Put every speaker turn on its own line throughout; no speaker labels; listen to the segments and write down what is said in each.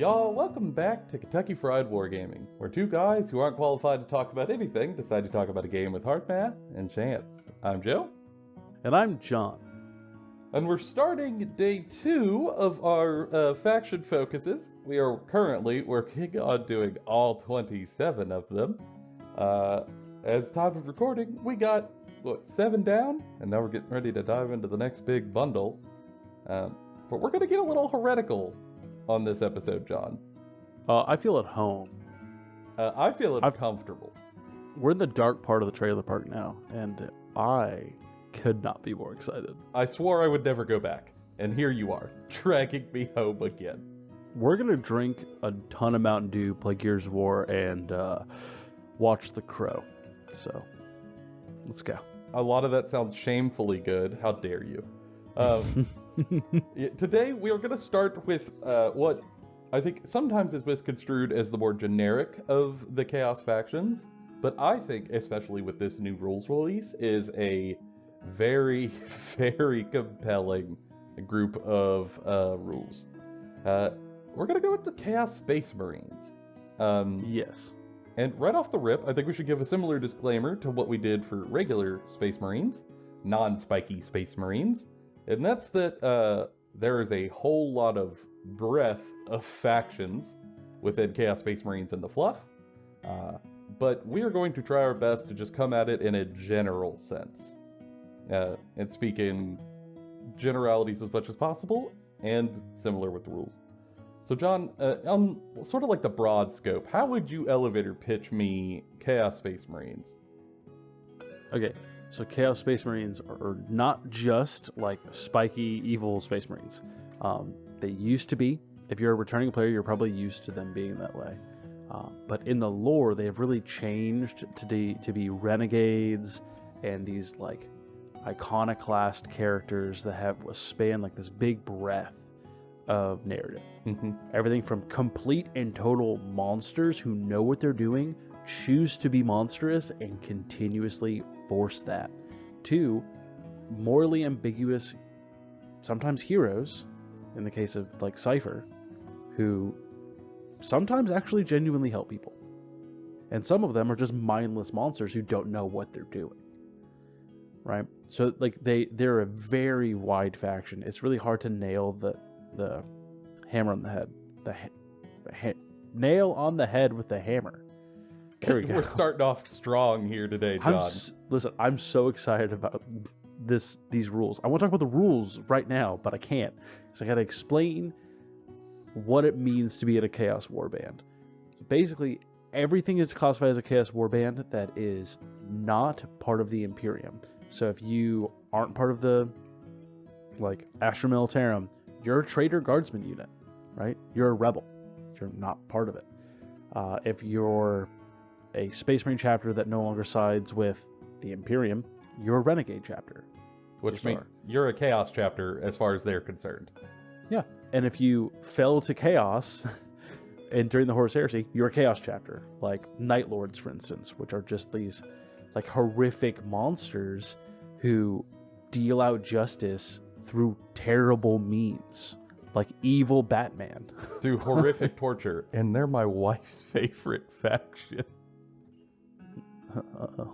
Y'all, welcome back to Kentucky Fried Wargaming, where two guys who aren't qualified to talk about anything decide to talk about a game with heart math and chance. I'm Joe.
And I'm John.
And we're starting day 2 of our faction focuses. We are currently working on doing all 27 of them. As time of recording, we got, 7 down? And now we're getting ready to dive into the next big bundle. But we're going to get a little heretical on this episode, John.
I feel at home.
I feel uncomfortable.
We're in the dark part of the trailer park now, and I could not be more excited.
I swore I would never go back, and here you are, dragging me home again.
We're going to drink a ton of Mountain Dew, play Gears of War, and watch The Crow. So, let's go.
A lot of that sounds shamefully good. How dare you? Today, we are going to start with what I think sometimes is misconstrued as the more generic of the Chaos factions, but I think, especially with this new rules release, is a very, very compelling group of rules. We're going to go with the Chaos Space Marines.
Yes.
And right off the rip, I think we should give a similar disclaimer to what we did for regular Space Marines, non-spiky Space Marines. And that's that there is a whole lot of breadth of factions within Chaos Space Marines in the fluff. But we are going to try our best to just come at it in a general sense. And speak in generalities as much as possible, and similar with the rules. So John, on sort of like the broad scope, how would you elevator pitch me Chaos Space Marines?
Okay. So Chaos Space Marines are not just like spiky, evil Space Marines. They used to be. If you're a returning player, you're probably used to them being that way. But in the lore, they have really changed to be renegades and these like iconoclast characters that have a span like this big breadth of narrative.
Mm-hmm.
Everything from complete and total monsters who know what they're doing, choose to be monstrous, and continuously force that, to morally ambiguous, sometimes heroes, in the case of like Cypher, who sometimes actually genuinely help people. And some of them are just mindless monsters who don't know what they're doing. Right? So like they're a very wide faction. It's really hard to nail the hammer on the head. Nail on the head with the hammer. There we go.
We're starting off strong here today, John.
Listen, I'm so excited about these rules. I want to talk about the rules right now, but I can't. So I got to explain what it means to be in a Chaos Warband. So basically, everything is classified as a Chaos Warband that is not part of the Imperium. So if you aren't part of the like Astra Militarum, you're a traitor guardsman unit, right? You're a rebel. You're not part of it. If you're a Space Marine chapter that no longer sides with the Imperium, you're a Renegade chapter.
Which means you're a Chaos chapter as far as they're concerned.
Yeah, and if you fell to Chaos and during the Horus Heresy, you're a Chaos chapter. Like Night Lords, for instance, which are just these like horrific monsters who deal out justice through terrible means. Like evil Batman.
Do horrific torture, and they're my wife's favorite faction.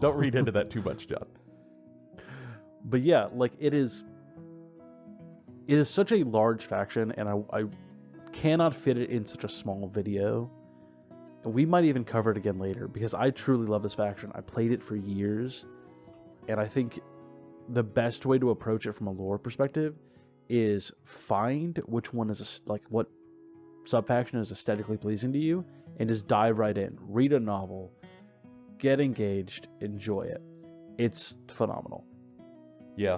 Don't read into that too much, John.
But yeah, like it is such a large faction, and I cannot fit it in such a small video. And we might even cover it again later, because I truly love this faction. I played it for years, and I think the best way to approach it from a lore perspective is find which one is what subfaction is aesthetically pleasing to you, and just dive right in. Read a novel, get engaged, enjoy it. It's phenomenal.
Yeah,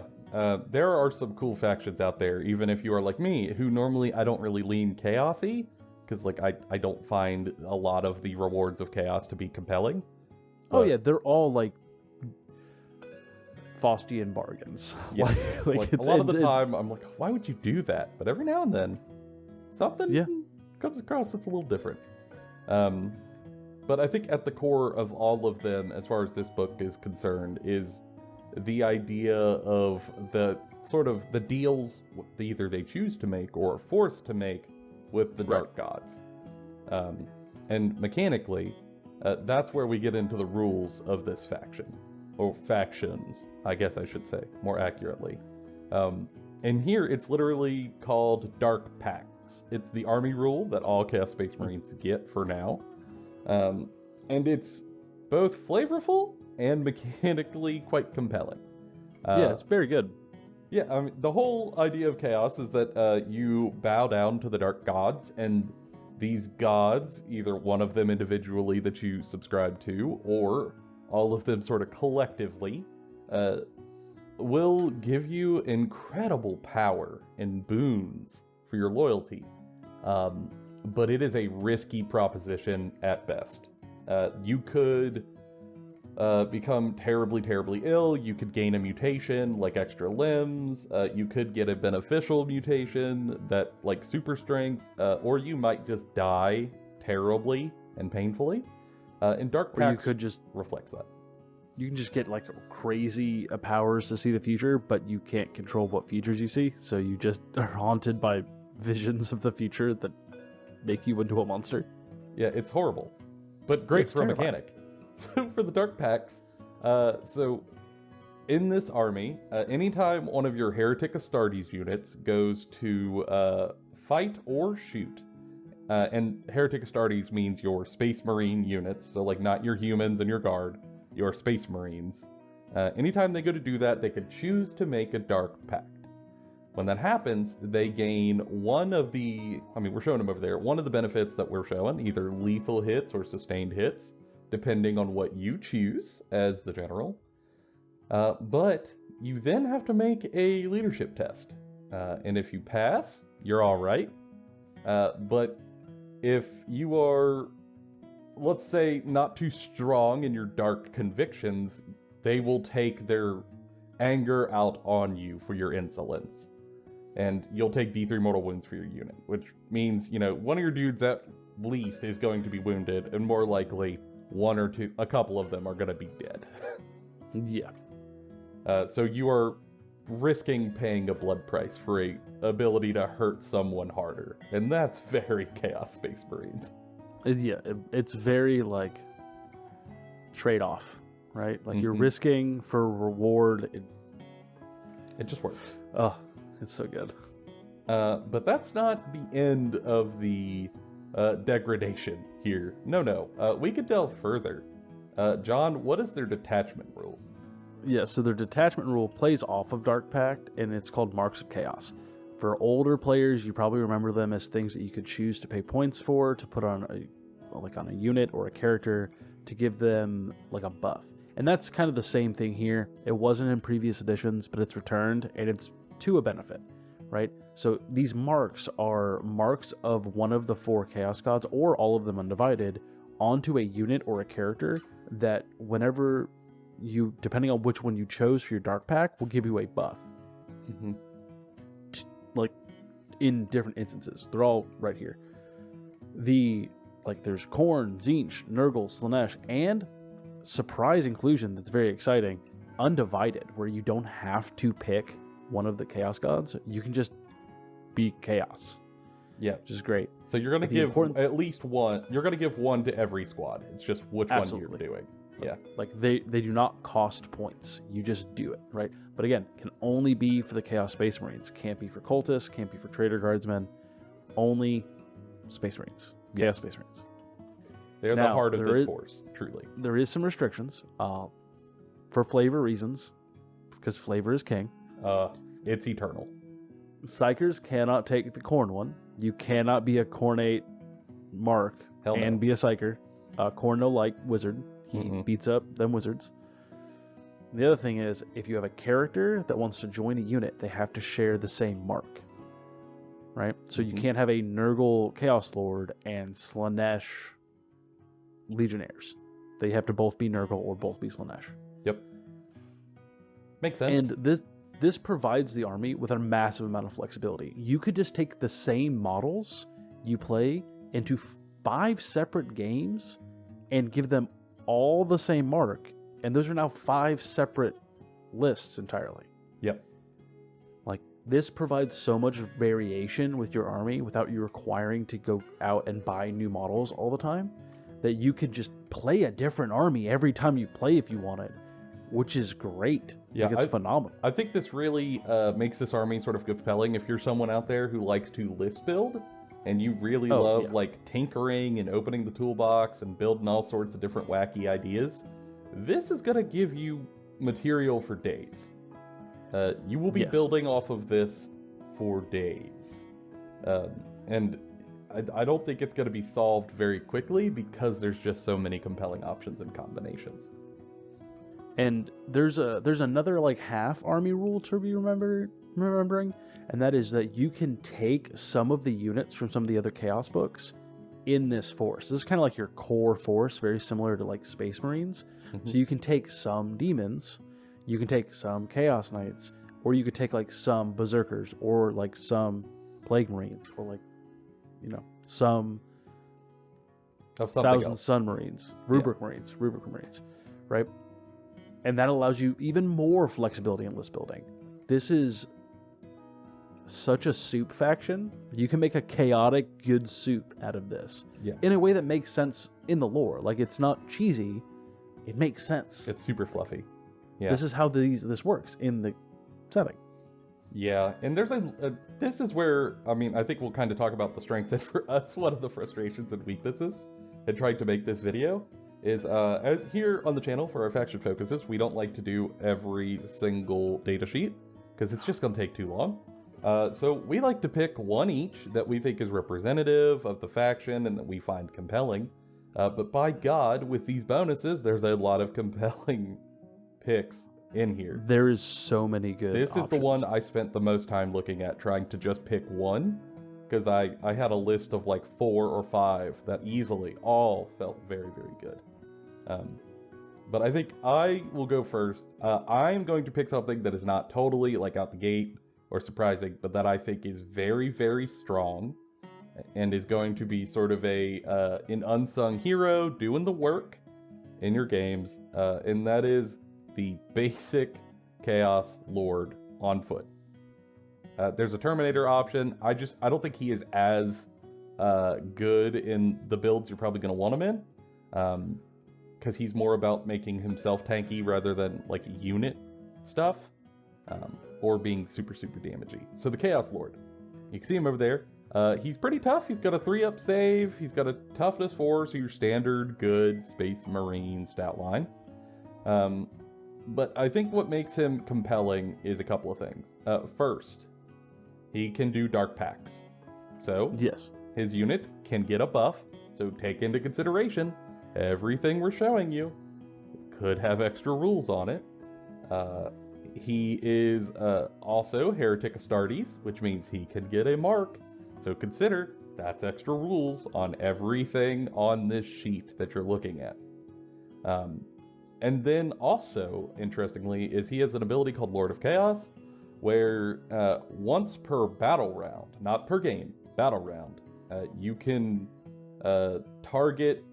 there are some cool factions out there, even if you are like me, who normally I don't really lean chaosy, because like I don't find a lot of the rewards of chaos to be compelling.
Oh yeah, they're all like Faustian bargains.
Yeah, like a lot of the time I'm like, why would you do that? But every now and then, something comes across that's a little different. But I think at the core of all of them, as far as this book is concerned, is the idea of the sort of the deals either they choose to make or are forced to make with the Dark Gods. And mechanically, that's where we get into the rules of this faction. Or factions, I guess I should say, more accurately. And here, it's literally called Dark Pacts. It's the army rule that all Chaos Space Marines get for now. And it's both flavorful and mechanically quite compelling.
Yeah, it's very good.
Yeah, I mean, the whole idea of Chaos is that you bow down to the Dark Gods, and these gods, either one of them individually that you subscribe to, or all of them sort of collectively, will give you incredible power and boons for your loyalty. But it is a risky proposition at best. You could become terribly, terribly ill. You could gain a mutation like extra limbs. You could get a beneficial mutation that like super strength, or you might just die terribly and painfully. And Dark Pacts
Or you could just
reflects that.
You can just get like crazy powers to see the future, but you can't control what futures you see. So you just are haunted by visions of the future that make you into a monster.
Yeah, it's horrible, but great
It's
for a
terrifying.
mechanic. So for the Dark Pacts, so in this army, anytime one of your Heretic Astartes units goes to fight or shoot, and Heretic Astartes means your Space Marine units, so like not your humans and your guard, your Space Marines. Anytime they go to do that, they can choose to make a Dark Pact. When that happens, they gain one of the, we're showing them over there, one of the benefits that we're showing, either lethal hits or sustained hits, depending on what you choose as the general. But you then have to make a leadership test. And if you pass, you're all right. But if you are, let's say, not too strong in your dark convictions, they will take their anger out on you for your insolence. And you'll take D3 mortal wounds for your unit, which means, one of your dudes at least is going to be wounded, and more likely a couple of them are going to be dead.
Yeah.
So you are risking paying a blood price for a ability to hurt someone harder, and that's very Chaos Space Marines.
It's very like trade-off, right? Like you're risking for reward.
It just works.
Oh, it's so good.
But that's not the end of the degradation here. No. We could delve further. John, what is their detachment rule?
Yeah, so their detachment rule plays off of Dark Pact, and it's called Marks of Chaos. For older players, you probably remember them as things that you could choose to pay points for, to put on a unit or a character, to give them like a buff. And that's kind of the same thing here. It wasn't in previous editions, but it's returned, and it's to a benefit, right? So these marks are marks of one of the 4 Chaos Gods, or all of them undivided, onto a unit or a character that whenever you, depending on which one you chose for your Dark Pact, will give you a buff.
Mm-hmm.
Like, in different instances. They're all right here. There's Khorne, Tzeentch, Nurgle, Slaanesh, and surprise inclusion that's very exciting, Undivided, where you don't have to pick one of the Chaos Gods. You can just be Chaos.
Yeah.
Which is great.
So you're going to give at least one. You're going to give one to every squad. It's just which one you're doing. Yeah.
Like they do not cost points. You just do it, right? But again, can only be for the Chaos Space Marines. Can't be for Cultists, can't be for Traitor Guardsmen. Only Space Marines. Chaos Space Marines.
They're the heart of this force, truly.
There is some restrictions for flavor reasons, because flavor is king.
It's eternal.
Psychers cannot take the Khorne one. You cannot be a Khornate Mark and be a Psyker. Khorne no like wizard. He beats up them wizards. The other thing is, if you have a character that wants to join a unit, they have to share the same mark. Right? So you can't have a Nurgle Chaos Lord and Slaanesh Legionnaires. They have to both be Nurgle or both be Slaanesh.
Yep. Makes sense.
And this provides the army with a massive amount of flexibility. You could just take the same models you play into 5 separate games and give them all the same mark, and those are now 5 separate lists entirely.
Yep.
Like, This provides so much variation with your army without you requiring to go out and buy new models all the time, that you could just play a different army every time you play if you wanted, which is great.
Yeah,
like, it's phenomenal.
I think this really makes this army sort of compelling if you're someone out there who likes to list build and you really love like tinkering and opening the toolbox and building all sorts of different wacky ideas. This is going to give you material for days. You will be building off of this for days. And I don't think it's going to be solved very quickly because there's just so many compelling options and combinations.
And there's another like half army rule to be remembering, and that is that you can take some of the units from some of the other Chaos books in this force. This is kind of like your core force, very similar to like Space Marines. So you can take some demons, you can take some Chaos Knights, or you could take like some Berserkers, or like some Plague Marines, or like, you know, some Thousand Sun Marines, Rubric Marines, right? And that allows you even more flexibility in list building. This is such a soup faction. You can make a chaotic good soup out of this in a way that makes sense in the lore. Like, it's not cheesy. It makes sense.
It's super fluffy. Yeah.
This is how this works in the setting.
Yeah, and there's this is where, I mean, I think we'll kind of talk about the strength that for us, one of the frustrations and weaknesses in trying to make this video is here on the channel for our faction focuses, we don't like to do every single data sheet because it's just going to take too long. So we like to pick one each that we think is representative of the faction and that we find compelling. But by God, with these bonuses, there's a lot of compelling picks in here.
There is so many good
This
options.
is the one I spent the most time looking at, trying to just pick one, because I had a list of like 4 or 5 that easily all felt very, very good. But I think I will go first. I'm going to pick something that is not totally like out the gate or surprising, but that I think is very, very strong and is going to be sort of an unsung hero doing the work in your games, and that is the basic Chaos Lord on foot. There's a Terminator option. I don't think he is as good in the builds you're probably going to want him in, because he's more about making himself tanky rather than like unit stuff, or being super, super damagey. So the Chaos Lord, you can see him over there. He's pretty tough. He's got a 3-up save. He's got a toughness 4, so your standard good Space Marine stat line. But I think what makes him compelling is a couple of things. First, he can do Dark Pacts. So his units can get a buff. So take into consideration everything we're showing you could have extra rules on it. He is also Heretic Astartes, which means he can get a mark. So consider that's extra rules on everything on this sheet that you're looking at. And then also, interestingly, is he has an ability called Lord of Chaos, where once per battle round, not per game, battle round, you can target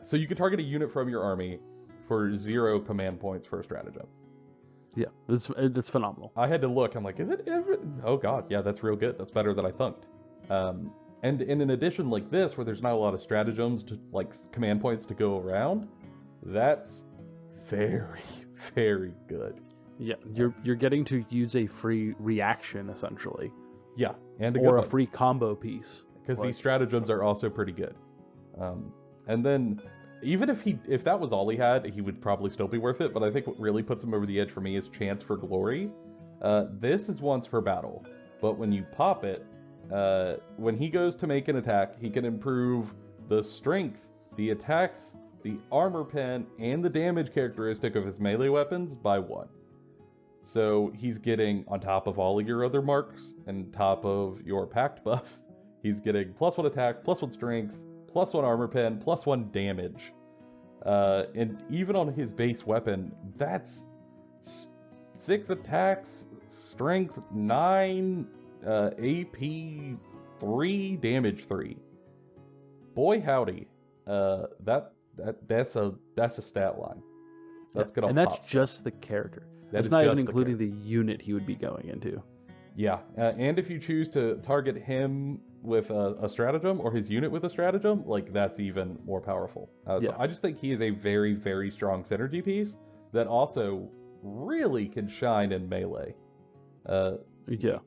so you can target a unit from your army for 0 command points for a stratagem.
Yeah, it's phenomenal.
I had to look. I'm like, is it ever? Oh God, yeah, that's real good. That's better than I thought. And in an addition like this, where there's not a lot of stratagems to like command points to go around, that's very, very good.
Yeah, you're getting to use a free reaction essentially.
Yeah, and
a free combo piece,
because these stratagems are also pretty good. And then even if that was all he had, he would probably still be worth it. But I think what really puts him over the edge for me is Chance for Glory. This is once per battle, but when you pop it, when he goes to make an attack, he can improve the strength, the attacks, the armor pen, and the damage characteristic of his melee weapons by 1. So he's getting, on top of all of your other marks and top of your pact buffs, he's getting +1 attack, +1 strength, +1 armor pen, +1 damage. And even on his base weapon, that's 6 attacks, strength 9, AP 3, damage 3. Boy howdy, that's a stat line. That's gonna
and that's
pop.
just the character. That's not even including the unit he would be going into.
Yeah, and if you choose to target him with a stratagem or his unit with a stratagem, like that's even more powerful. So I just think he is a very, very strong synergy piece that also really can shine in melee.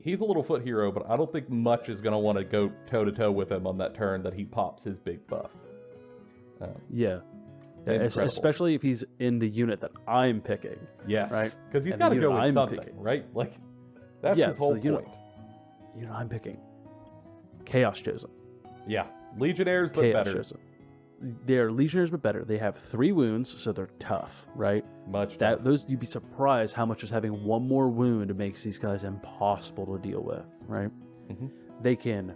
He's a little foot hero, but I don't think much is going to want to go toe-to-toe with him on that turn that he pops his big buff.
Especially if he's in the unit that I'm picking.
Yes,
right?
Because he's got to go with something, right? Like, that's his whole point.
Unit I'm picking. Chaos Chosen.
Yeah, Legionnaires, but
Chaos
better.
Chosen. They're Legionnaires, but better. They have 3 wounds, so they're tough, right?
Much tough.
You'd be surprised how much just having 1 more wound makes these guys impossible to deal with, right?
Mm-hmm.
They can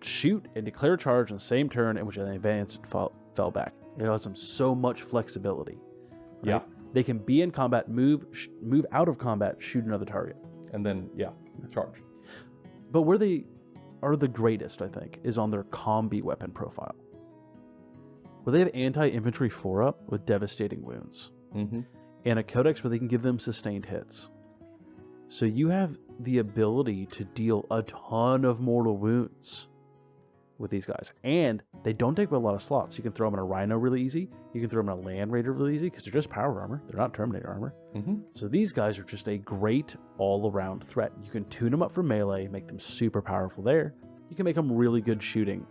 shoot and declare a charge on the same turn in which they advance and fell back. It allows them so much flexibility. Right?
Yeah.
They can be in combat, move out of combat, shoot another target.
And then, charge.
But where they are the greatest, I think, is on their combi weapon profile. Where they have anti-infantry 4-up with devastating wounds.
Mm-hmm.
And a codex where they can give them sustained hits. So you have the ability to deal a ton of mortal wounds with these guys. And they don't take up a lot of slots. You can throw them in a Rhino really easy. You can throw them in a Land Raider really easy because they're just power armor. They're not Terminator armor.
Mm-hmm.
So these guys are just a great all-around threat. You can tune them up for melee, make them super powerful there. You can make them really good shooting,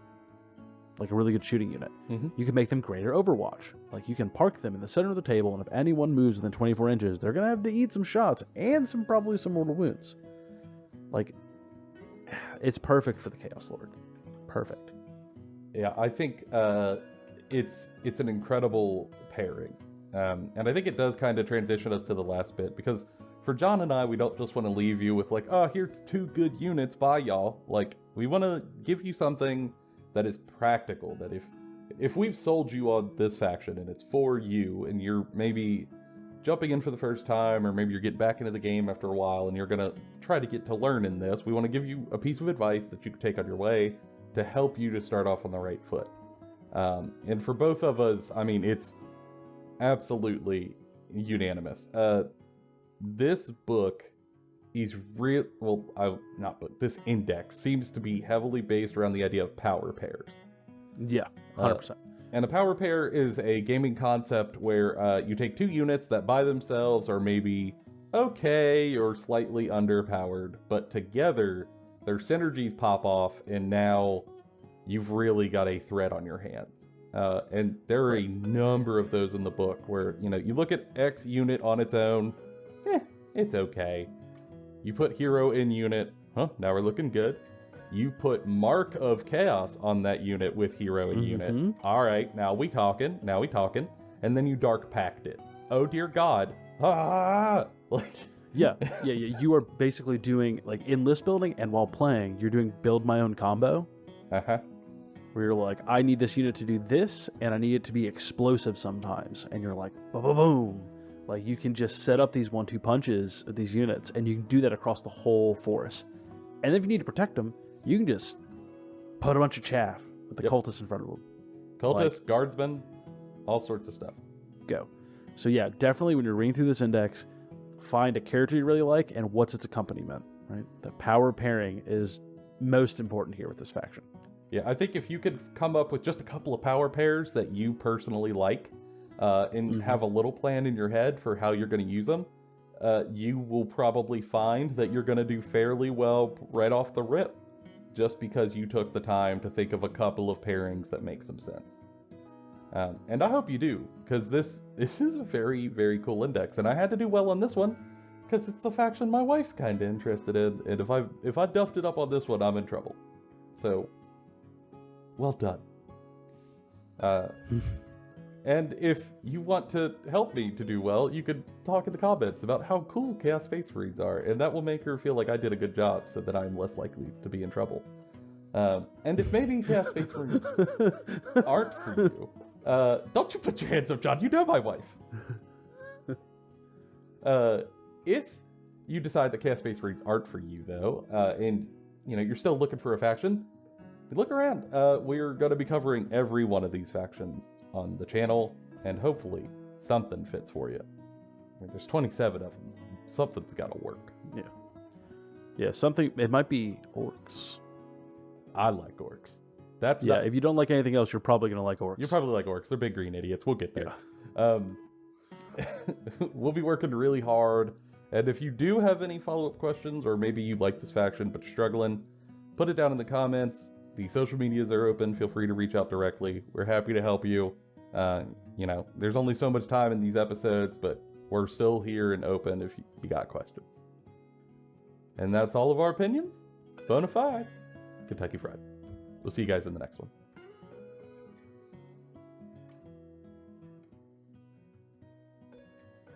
like a really good shooting unit.
Mm-hmm.
You can make them greater Overwatch. Like you can park them in the center of the table, and if anyone moves within 24 inches, they're going to have to eat some shots and probably some mortal wounds. Like, it's perfect for the Chaos Lord. Perfect.
Yeah, I think it's an incredible pairing. And I think it does kind of transition us to the last bit, because for John and I, we don't just want to leave you with like, oh, here's 2 good units, bye y'all. Like, we want to give you something that is practical, that if we've sold you on this faction and it's for you, and you're maybe jumping in for the first time, or maybe you're getting back into the game after a while and you're going to try to get to learn in this, we want to give you a piece of advice that you can take on your way to help you to start off on the right foot. And for both of us, I mean, it's absolutely unanimous. This book is this index seems to be heavily based around the idea of power pairs.
Yeah, 100%.
And a power pair is a gaming concept where you take 2 units that by themselves are maybe okay or slightly underpowered, but together their synergies pop off, and now you've really got a threat on your hands. And there are a number of those in the book where, you look at X unit on its own, it's okay. You put hero in unit, now we're looking good. You put Mark of Chaos on that unit with hero in unit. All right, now we talking. And then you dark pact it. Oh dear God.
Yeah. You are basically doing, like, in list building, and while playing, you're doing build my own combo.
Uh-huh.
Where you're like, I need this unit to do this, and I need it to be explosive sometimes. And you're like, boom, boom, boom. Like, you can just set up these 1-2 punches of these units, and you can do that across the whole force. And if you need to protect them, you can just put a bunch of chaff with the cultists in front of them.
Cultists, guardsmen, all sorts of stuff.
Go. So yeah, definitely when you're reading through this index, find a character you really like and what's its accompaniment, right? The power pairing is most important here with this faction.
Yeah, I think if you could come up with just a couple of power pairs that you personally like, and have a little plan in your head for how you're going to use them, you will probably find that you're going to do fairly well right off the rip, just because you took the time to think of a couple of pairings that make some sense. And I hope you do, because this is a very, very cool index, and I had to do well on this one because it's the faction my wife's kind of interested in, and if I duffed it up on this one, I'm in trouble. So, well done. And if you want to help me to do well, you could talk in the comments about how cool Chaos Space Marines are, and that will make her feel like I did a good job, so that I'm less likely to be in trouble. And if maybe Chaos Space Marines aren't for you, don't you put your hands up, John. You know my wife. If you decide that Chaos Space Marines aren't for you, though, and you're still looking for a faction, look around. We're going to be covering every one of these factions on the channel, and hopefully something fits for you. mean, there's 27 of them. Something's got to work.
Yeah, something. It might be orcs.
I like orcs. That's
Yeah,
not,
if you don't like anything else, you're probably gonna like orcs.
you probably like orcs. They're big green idiots. We'll get there. We'll be working really hard. And if you do have any follow-up questions, or maybe you like this faction but you're struggling, put it down in the comments. The social medias are open. Feel free to reach out directly. We're happy to help you. You know, there's only so much time in these episodes, but we're still here and open if you got questions. And that's all of our opinions. Bona fide. Kentucky Fried. We'll see you guys in the next one.